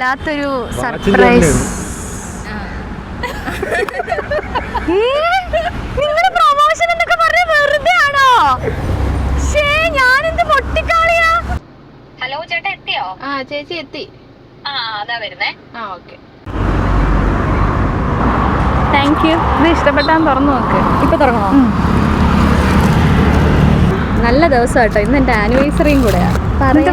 വല്ലാത്തൊരു സർപ്രൈസ്. നിങ്ങളുടെ പ്രൊമോഷൻ എന്നൊക്കെ പറഞ്ഞ വെറുതെ ആണോ? ഞാനെന്ത് പൊട്ടിക്കാളിയാ. ഹലോ ചേട്ടാ, എത്തിയോ? ആ ചേച്ചി എത്തി. അതാ വരുന്നേ. Okay, thank you. ഇത് ഇഷ്ടപ്പെട്ടാൻ തുറന്നു നോക്ക്. ഇപ്പൊ തുറങ്ങണോ? നല്ല ദിവസം കേട്ടോ, ഇന്ന് എന്റെ ആനിവേഴ്സറിയും കൂടെയാ.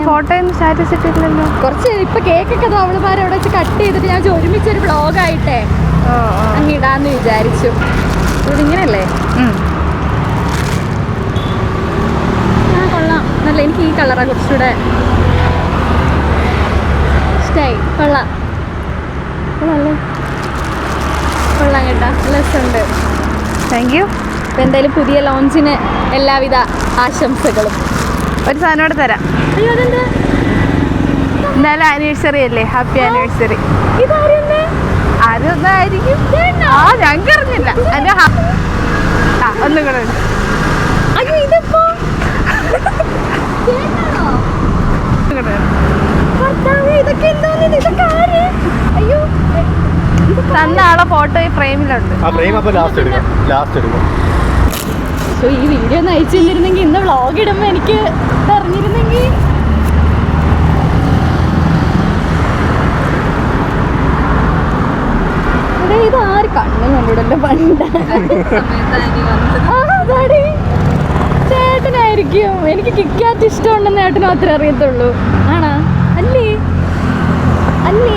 ഫോട്ടോയും സ്റ്റാറ്റസ് ഇട്ടിട്ടില്ലല്ലോ. കുറച്ച് ഇപ്പൊ കേക്കൊക്കെ അവളുമാരെ അവിടെ വെച്ച് കട്ട് ചെയ്തിട്ട് ഞാൻ ഒരുമിച്ച് ഒരു വ്ളോഗായിട്ടേ അങ്ങ് ഇടാന്ന് വിചാരിച്ചു. ഇതിങ്ങനല്ലേ? കൊള്ളാം, നല്ല. എനിക്ക് ഈ കളറാ കുറച്ചുകൂടെ ഇഷ്ടായി. കൊള്ളാം കൊള്ളാം കൊള്ളാം കേട്ടാ, നല്ല രസമുണ്ട്. Thank you. ഇപ്പം എന്തായാലും പുതിയ ലോഞ്ചിന് എല്ലാവിധ ആശംസകളും. ഒരു സാധനം കൂടെ തരാം. അയ്യോ, അതെന്താ? എന്തായാലും ആനിവേഴ്സറി അല്ലേ, ഹാപ്പി ആനിവേഴ്സറി. ഇതാരെന്നെ? അതൊന്നായിരിക്കും. ഞങ്ങൾക്ക് അറിഞ്ഞില്ല. ഒന്നും കൂടെ. അയ്യോ, ഇതിപ്പോ ഇതൊക്കെ എന്തോന്ന്? ഇതൊക്കെ ആര്? അയ്യോ, തന്ന ആളെ ഫോട്ടോ ഈ ഫ്രെയിമിലുണ്ട്. ഈ വീഡിയോ ഒന്ന് അയച്ചു തന്നിരുന്നെങ്കിൽ ഇന്ന് വ്ളോഗ് ഇടുമ്പോ എനിക്ക് അറിഞ്ഞിരുന്നെങ്കിൽ. ഇത് ആര് കണ്ണു കണ്ടിടല്ലോ പണ്ട്. ചേട്ടനായിരിക്കും. എനിക്ക് കിക്കാറ്റ് ഇഷ്ടമുണ്ടെന്ന് ചേട്ടന് മാത്രമേ അറിയത്തുള്ളൂ. ആണോ? അല്ലേ? അല്ലേ?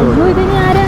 അയ്യോ, ഇതിന് ആരാ?